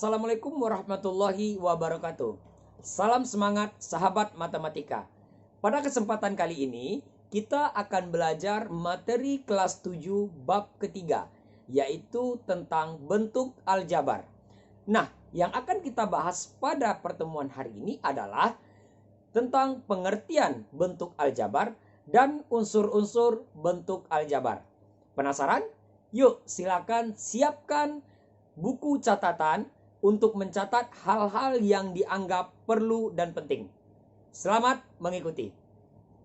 Assalamualaikum warahmatullahi wabarakatuh. Salam semangat sahabat matematika. Pada kesempatan kali ini kita akan belajar materi kelas 7 bab ketiga, yaitu tentang bentuk aljabar. Nah, yang akan kita bahas pada pertemuan hari ini adalah tentang pengertian bentuk aljabar dan unsur-unsur bentuk aljabar. Penasaran? Yuk silakan siapkan buku catatan untuk mencatat hal-hal yang dianggap perlu dan penting. Selamat mengikuti.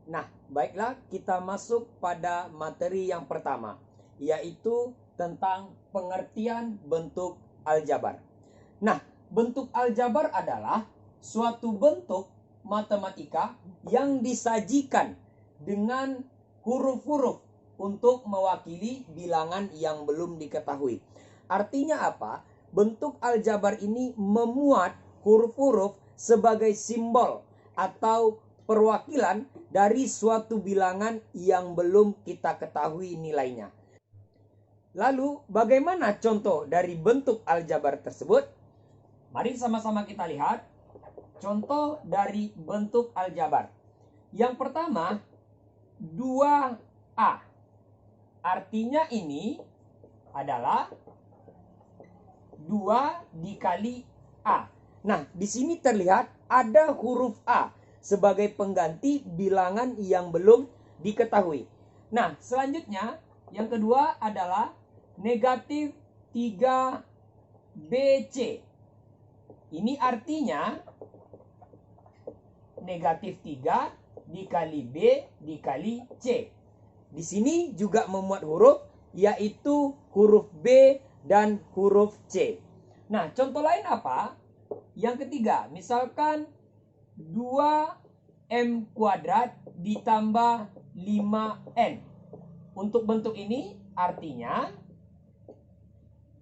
Nah, baiklah, kita masuk pada materi yang pertama, yaitu tentang pengertian bentuk aljabar. Nah, bentuk aljabar adalah suatu bentuk matematika yang disajikan dengan huruf-huruf untuk mewakili bilangan yang belum diketahui. Artinya apa? Bentuk aljabar ini memuat huruf-huruf sebagai simbol atau perwakilan dari suatu bilangan yang belum kita ketahui nilainya. Lalu, bagaimana contoh dari bentuk aljabar tersebut? Mari sama-sama kita lihat contoh dari bentuk aljabar. Yang pertama, 2A. Artinya ini adalah 2 dikali A. Nah, di sini terlihat ada huruf A sebagai pengganti bilangan yang belum diketahui. Nah, selanjutnya yang kedua adalah negatif 3BC. Ini artinya negatif 3 dikali B dikali C. Di sini juga memuat huruf, yaitu huruf B dan huruf C. Nah, contoh lain apa? Yang ketiga, misalkan 2M kuadrat ditambah 5N. Untuk bentuk ini artinya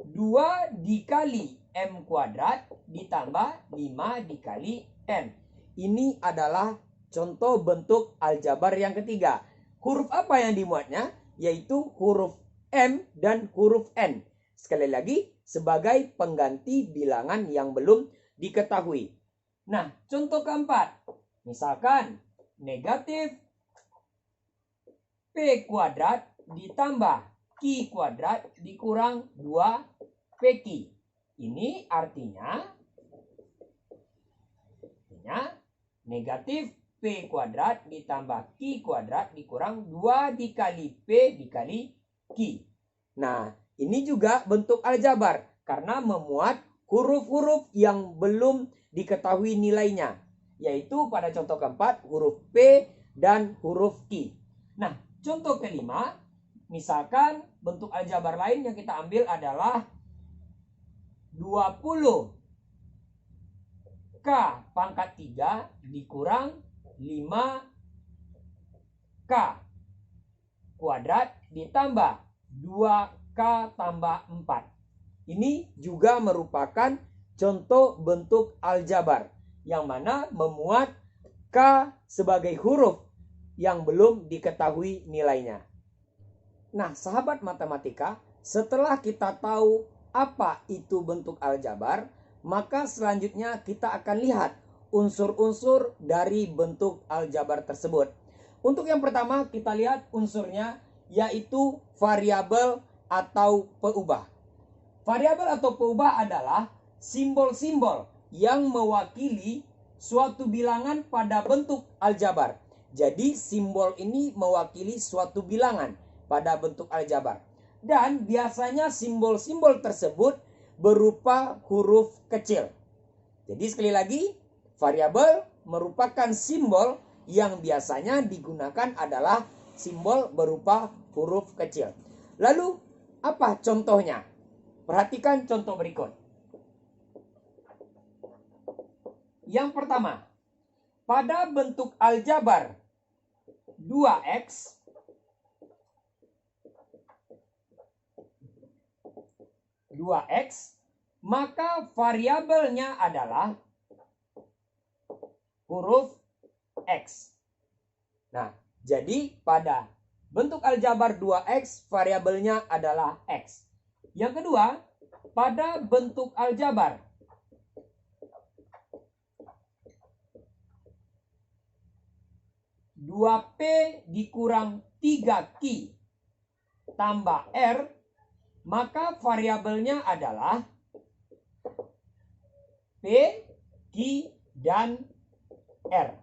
2 dikali M kuadrat ditambah 5 dikali N. Ini adalah contoh bentuk aljabar yang ketiga. Huruf apa yang dimuatnya? Yaitu huruf M dan huruf N. Sekali lagi, sebagai pengganti bilangan yang belum diketahui. Nah, contoh keempat. Misalkan negatif P kuadrat ditambah Q kuadrat dikurang 2PQ. Ini artinya negatif P kuadrat ditambah Q kuadrat dikurang 2 dikali P dikali Q. Nah, ini juga bentuk aljabar karena memuat huruf-huruf yang belum diketahui nilainya, yaitu pada contoh keempat huruf P dan huruf Q. Nah, contoh kelima, misalkan bentuk aljabar lain yang kita ambil adalah 20 K pangkat 3 dikurang 5K kuadrat ditambah 2K tambah 4. Ini juga merupakan contoh bentuk aljabar yang mana memuat K sebagai huruf yang belum diketahui nilainya. Nah, sahabat matematika, setelah kita tahu apa itu bentuk aljabar, maka selanjutnya kita akan lihat unsur-unsur dari bentuk aljabar tersebut. Untuk yang pertama kita lihat unsurnya, yaitu variabel atau peubah. Variabel atau peubah adalah simbol-simbol yang mewakili suatu bilangan pada bentuk aljabar. Jadi simbol ini mewakili suatu bilangan pada bentuk aljabar. Dan biasanya simbol-simbol tersebut berupa huruf kecil. Jadi sekali lagi, variabel merupakan simbol yang biasanya digunakan adalah simbol berupa huruf kecil. Lalu apa contohnya? Perhatikan contoh berikut. Yang pertama, pada bentuk aljabar 2x maka variabelnya adalah huruf X. Nah, jadi pada bentuk aljabar 2x variabelnya adalah X. Yang kedua, pada bentuk aljabar 2P dikurang 3Q tambah R, maka variabelnya adalah P, Q, dan R.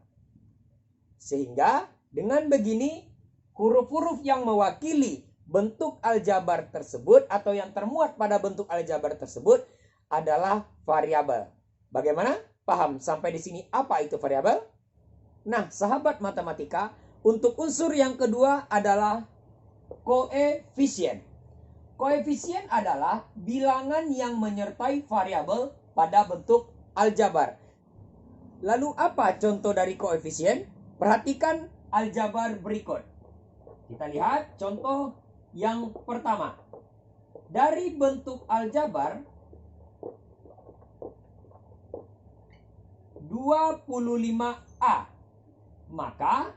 Sehingga dengan begini huruf-huruf yang mewakili bentuk aljabar tersebut atau yang termuat pada bentuk aljabar tersebut adalah variabel. Bagaimana? Paham sampai di sini apa itu variabel? Nah, sahabat matematika, untuk unsur yang kedua adalah koefisien. Koefisien adalah bilangan yang menyertai variabel pada bentuk aljabar. Lalu apa contoh dari koefisien? Perhatikan aljabar berikut. Kita lihat contoh yang pertama. Dari bentuk aljabar 25A, maka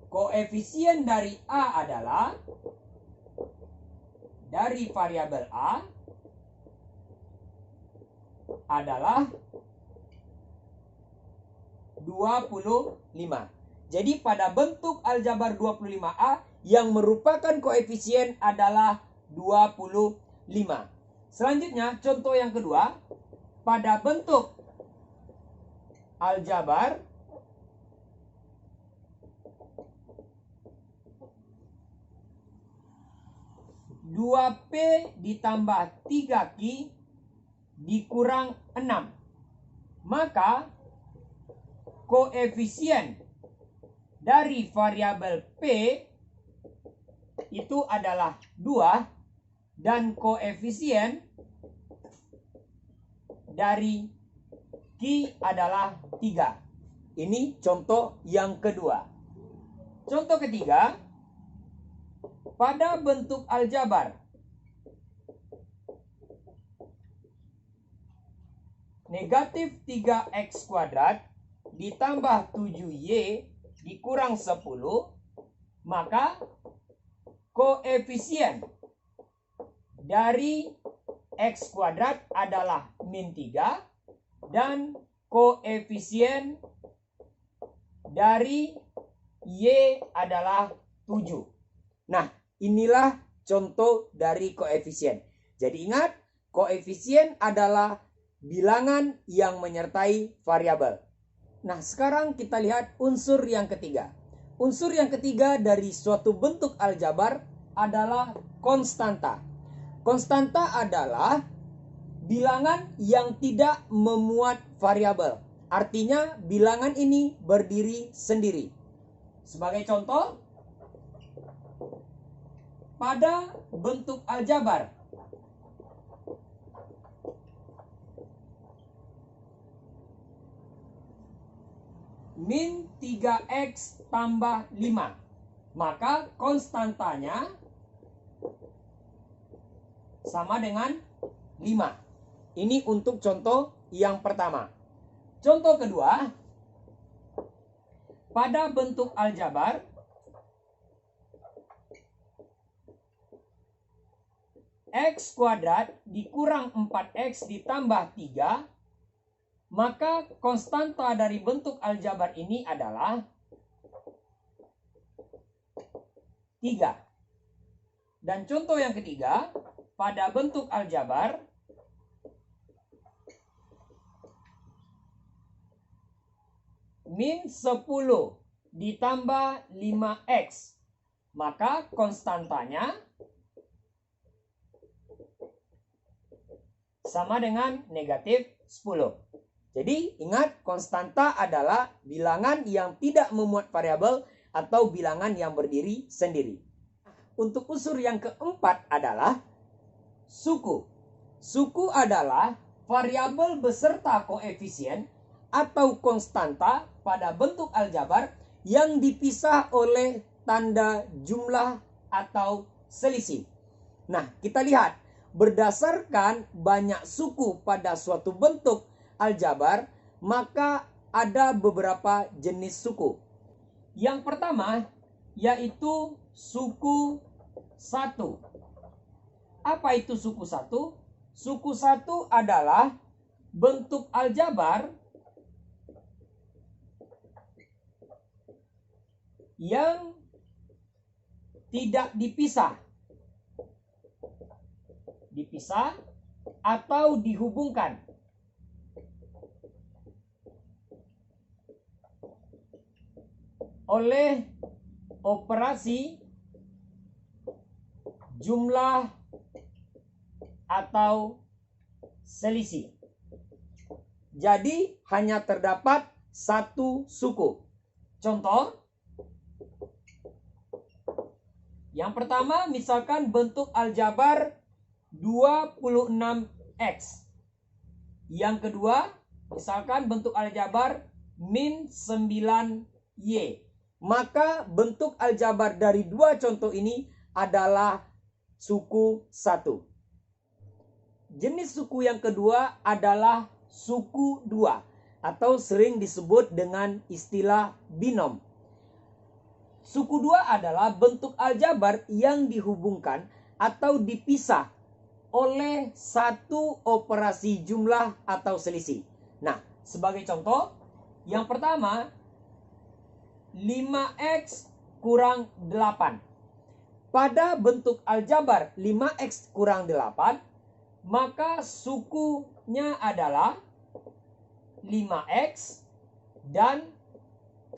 koefisien dari A adalah dari variabel A adalah 25. Jadi pada bentuk aljabar 25A yang merupakan koefisien adalah 25. Selanjutnya contoh yang kedua, pada bentuk aljabar 2P ditambah 3Q dikurang 6. Maka koefisien dari variabel P itu adalah 2 dan koefisien dari Q adalah 3. Ini contoh yang kedua. Contoh ketiga, pada bentuk aljabar negatif 3x kuadrat ditambah 7y dikurang 10, maka koefisien dari x kuadrat adalah min 3 dan koefisien dari y adalah 7. Nah, inilah contoh dari koefisien. Jadi ingat, koefisien adalah bilangan yang menyertai variabel. Nah, sekarang kita lihat unsur yang ketiga. Unsur yang ketiga dari suatu bentuk aljabar adalah konstanta. Konstanta adalah bilangan yang tidak memuat variabel. Artinya bilangan ini berdiri sendiri. Sebagai contoh, pada bentuk aljabar min 3x tambah 5, maka konstantanya sama dengan 5. Ini untuk contoh yang pertama. Contoh kedua, pada bentuk aljabar x kuadrat dikurang 4x ditambah 3, maka konstanta dari bentuk aljabar ini adalah 3. Dan contoh yang ketiga, pada bentuk aljabar min 10 ditambah 5x, maka konstantanya sama dengan negatif 10. Jadi ingat, konstanta adalah bilangan yang tidak memuat variabel atau bilangan yang berdiri sendiri. Untuk unsur yang keempat adalah suku. Suku adalah variabel beserta koefisien atau konstanta pada bentuk aljabar yang dipisah oleh tanda jumlah atau selisih. Nah, kita lihat berdasarkan banyak suku pada suatu bentuk aljabar, maka ada beberapa jenis suku. Yang pertama yaitu suku 1. Apa itu suku 1? Suku 1 adalah bentuk aljabar yang tidak dipisah atau dihubungkan oleh operasi jumlah atau selisih. Jadi hanya terdapat satu suku. Contoh, yang pertama misalkan bentuk aljabar 26x. Yang kedua misalkan bentuk aljabar min 9y. Maka bentuk aljabar dari dua contoh ini adalah suku 1. Jenis suku yang kedua adalah suku 2 atau sering disebut dengan istilah binom. Suku 2 adalah bentuk aljabar yang dihubungkan atau dipisah oleh satu operasi jumlah atau selisih. Nah, sebagai contoh, yang pertama 5x kurang 8. Pada bentuk aljabar 5x kurang 8, maka sukunya adalah 5x dan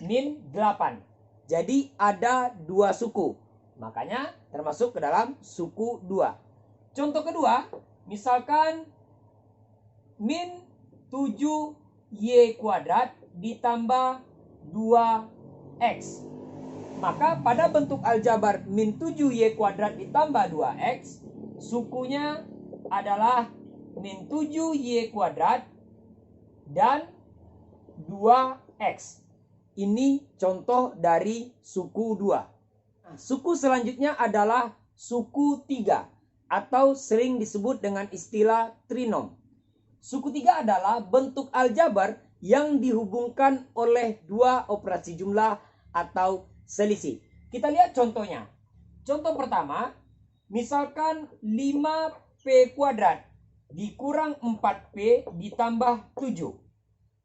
min 8. Jadi ada dua suku. Makanya termasuk ke dalam suku 2. Contoh kedua, misalkan min 7y kuadrat ditambah 2x. Maka pada bentuk aljabar min 7y kuadrat ditambah 2x, sukunya adalah min 7y kuadrat dan 2x. Ini contoh dari suku 2. Suku selanjutnya adalah suku 3 atau sering disebut dengan istilah trinom. Suku 3 adalah bentuk aljabar yang dihubungkan oleh dua operasi jumlah atau selisih. Kita lihat contohnya. Contoh pertama, misalkan 5p kuadrat dikurang 4p ditambah 7.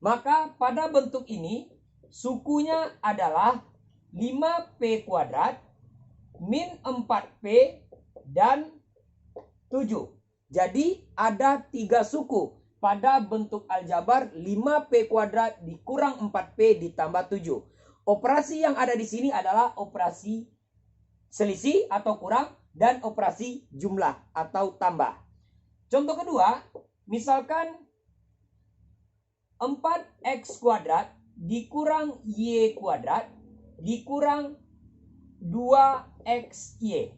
Maka pada bentuk ini sukunya adalah 5p kuadrat min 4p dan 7. Jadi ada 3 suku pada bentuk aljabar 5p kuadrat dikurang 4p ditambah 7. Operasi yang ada di sini adalah operasi selisih atau kurang dan operasi jumlah atau tambah. Contoh kedua, misalkan 4x kuadrat dikurang y kuadrat dikurang 2xy.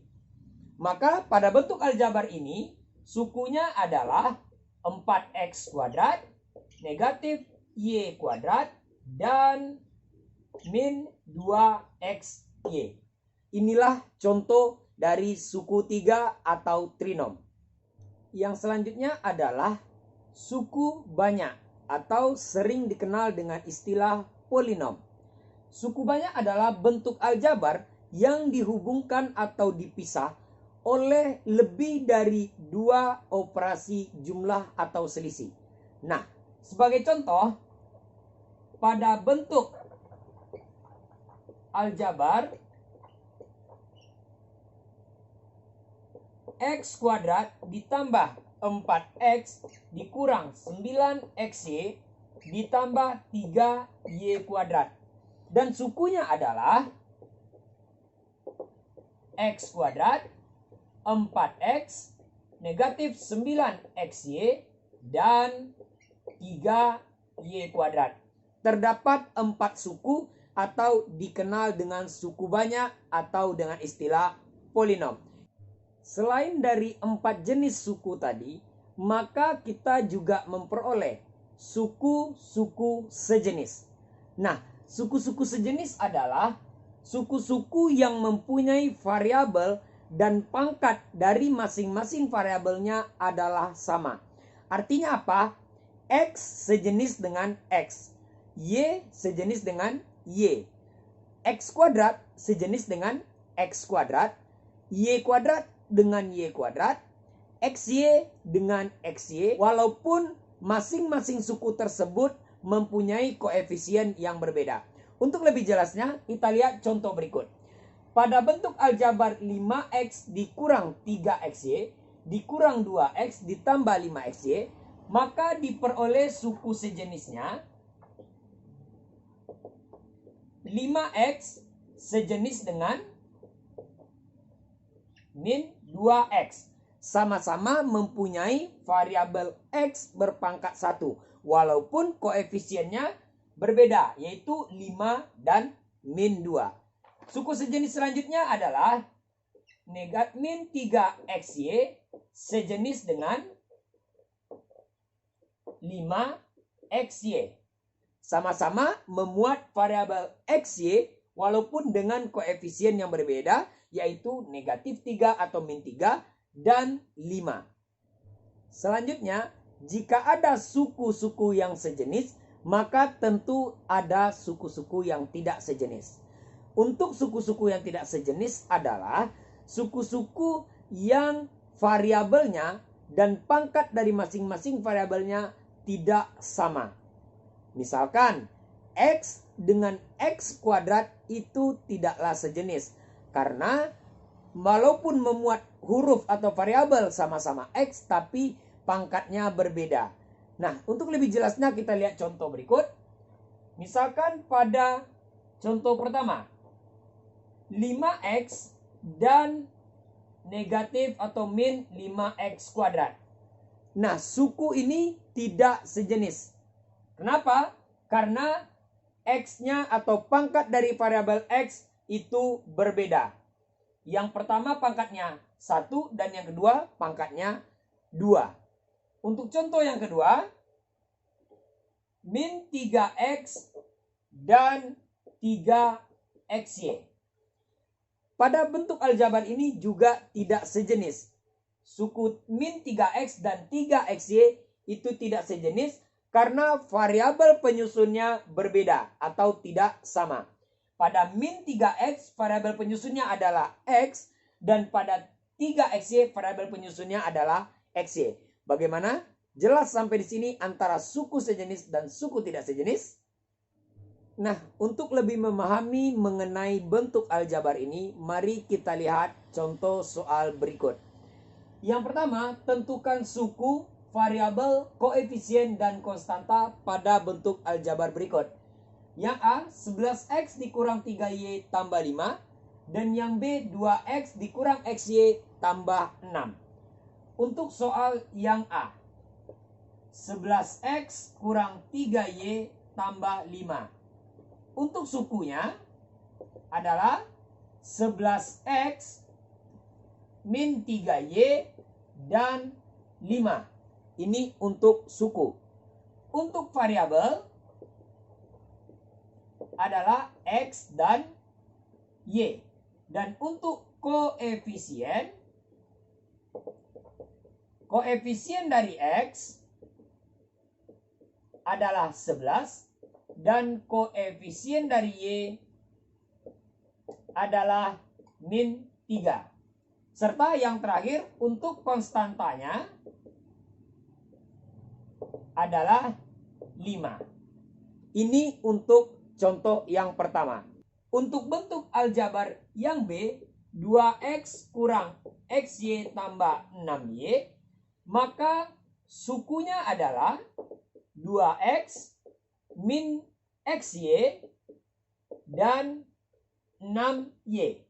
Maka pada bentuk aljabar ini sukunya adalah 4x kuadrat negatif y kuadrat dan min 2xy. Inilah contoh dari suku 3 atau trinom. Yang selanjutnya adalah suku banyak atau sering dikenal dengan istilah polinom. Suku banyak adalah bentuk aljabar yang dihubungkan atau dipisah oleh lebih dari dua operasi jumlah atau selisih. Nah, sebagai contoh, pada bentuk aljabar x kuadrat ditambah 4x dikurang 9xy ditambah 3y kuadrat. Dan sukunya adalah x kuadrat 4x negatif 9xy dan 3y kuadrat. Terdapat 4 suku atau dikenal dengan suku banyak atau dengan istilah polinom. Selain dari 4 jenis suku tadi, maka kita juga memperoleh suku-suku sejenis. Nah, suku-suku sejenis adalah suku-suku yang mempunyai variabel dan pangkat dari masing-masing variabelnya adalah sama. Artinya apa? X sejenis dengan X, Y sejenis dengan Y, X kuadrat sejenis dengan X kuadrat, Y kuadrat dengan Y kuadrat, XY dengan XY, walaupun masing-masing suku tersebut mempunyai koefisien yang berbeda. Untuk lebih jelasnya, kita lihat contoh berikut. Pada bentuk aljabar 5x dikurang 3xy dikurang 2x ditambah 5xy, maka diperoleh suku sejenisnya 5x sejenis dengan min 2x. Sama-sama mempunyai variabel x berpangkat 1. Walaupun koefisiennya berbeda, yaitu 5 dan min 2. Suku sejenis selanjutnya adalah min 3xy sejenis dengan 5xy. Sama-sama memuat variabel xy walaupun dengan koefisien yang berbeda, yaitu negatif 3 atau min 3 dan 5. Selanjutnya, jika ada suku-suku yang sejenis, maka tentu ada suku-suku yang tidak sejenis. Untuk suku-suku yang tidak sejenis adalah suku-suku yang variabelnya dan pangkat dari masing-masing variabelnya tidak sama. Misalkan, x dengan x kuadrat itu tidaklah sejenis. Karena walaupun memuat huruf atau variabel sama-sama x, tapi pangkatnya berbeda. Nah, untuk lebih jelasnya kita lihat contoh berikut. Misalkan pada contoh pertama, 5x dan negatif atau min 5x kuadrat. Nah, suku ini tidak sejenis. Kenapa? Karena x-nya atau pangkat dari variabel x itu berbeda. Yang pertama pangkatnya 1 dan yang kedua pangkatnya 2. Untuk contoh yang kedua, min 3x dan 3xy. Pada bentuk aljabar ini juga tidak sejenis. Suku min 3x dan 3xy itu tidak sejenis karena variabel penyusunnya berbeda atau tidak sama. Pada min 3x variabel penyusunnya adalah x dan pada 3xy variabel penyusunnya adalah xy. Bagaimana? Jelas sampai di sini antara suku sejenis dan suku tidak sejenis? Nah, untuk lebih memahami mengenai bentuk aljabar ini, mari kita lihat contoh soal berikut. Yang pertama, tentukan suku, variabel, koefisien, dan konstanta pada bentuk aljabar berikut. Yang A, 11x dikurang 3y tambah 5. Dan yang B, 2x dikurang xy tambah 6. Untuk soal yang A, 11x kurang 3y tambah 5. Untuk sukunya adalah 11x min 3y dan 5. Ini untuk suku. Untuk variabel adalah x dan y. Dan untuk koefisien dari x adalah 11 dan koefisien dari y adalah min 3. Serta yang terakhir untuk konstantanya adalah 5. Ini untuk contoh yang pertama. Untuk bentuk aljabar yang B, 2x kurang xy tambah 6y, maka sukunya adalah 2x min xy dan 6y.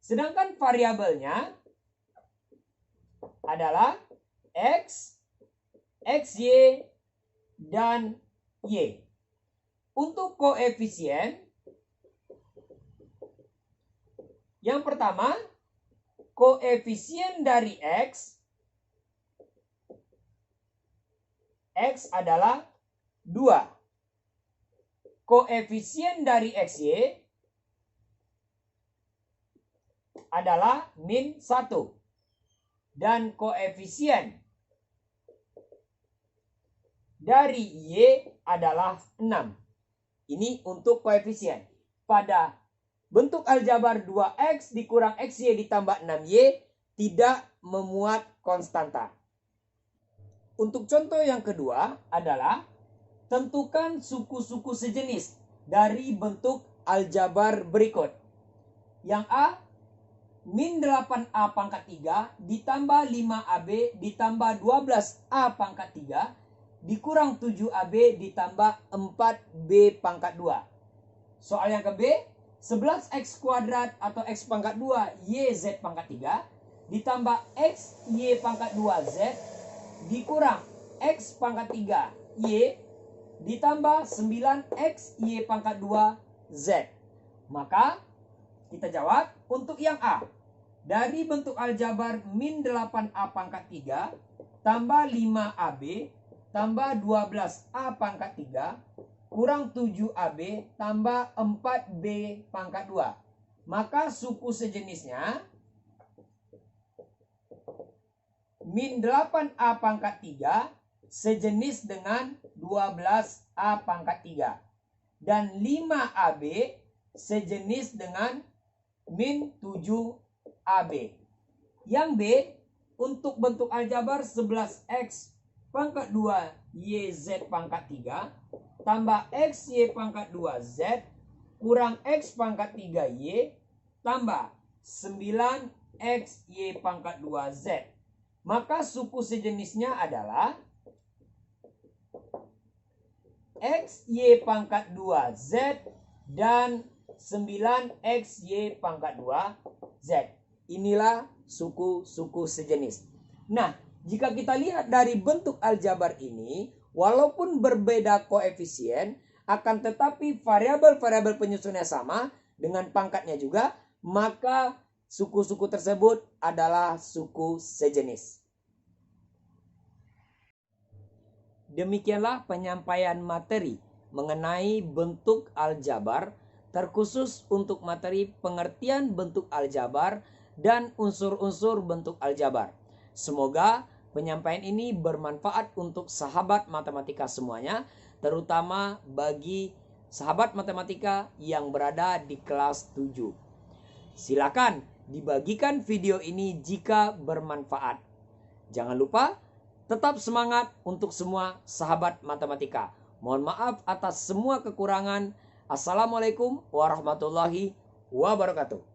Sedangkan variabelnya adalah x, xy, dan y. Untuk koefisien, yang pertama, koefisien dari x adalah 2. Koefisien dari xy adalah min 1. Dan koefisien dari y adalah 6. Ini untuk koefisien. Pada bentuk aljabar 2x dikurang xy ditambah 6y tidak memuat konstanta. Untuk contoh yang kedua adalah tentukan suku-suku sejenis dari bentuk aljabar berikut. Yang A, min 8A pangkat 3 ditambah 5AB ditambah 12A pangkat 3 dikurang 7AB ditambah 4B pangkat 2. Soal yang ke B, 11X kuadrat atau X pangkat 2 YZ pangkat 3 ditambah X Y pangkat 2Z dikurang X pangkat 3 Y ditambah 9X Y pangkat 2 Z. Maka kita jawab untuk yang A. Dari bentuk aljabar min 8A pangkat 3 tambah 5AB tambah 12A pangkat 3 kurang 7AB tambah 4B pangkat 2. Maka suku sejenisnya min 8A pangkat 3 sejenis dengan 12A pangkat 3. Dan 5AB sejenis dengan min 7AB. Yang B, untuk bentuk aljabar 11X pangkat 2 YZ pangkat 3 tambah XY pangkat 2Z kurang X pangkat 3Y tambah 9XY pangkat 2Z. Maka suku sejenisnya adalah XY pangkat 2Z dan 9XY pangkat 2Z. Inilah suku-suku sejenis. Nah, jika kita lihat dari bentuk aljabar ini, walaupun berbeda koefisien, akan tetapi variabel-variabel penyusunnya sama dengan pangkatnya juga, maka suku-suku tersebut adalah suku sejenis. Demikianlah penyampaian materi mengenai bentuk aljabar, terkhusus untuk materi pengertian bentuk aljabar dan unsur-unsur bentuk aljabar. Semoga penyampaian ini bermanfaat untuk sahabat matematika semuanya, terutama bagi sahabat matematika yang berada di kelas 7. Silakan dibagikan video ini jika bermanfaat. Jangan lupa tetap semangat untuk semua sahabat matematika. Mohon maaf atas semua kekurangan. Assalamualaikum warahmatullahi wabarakatuh.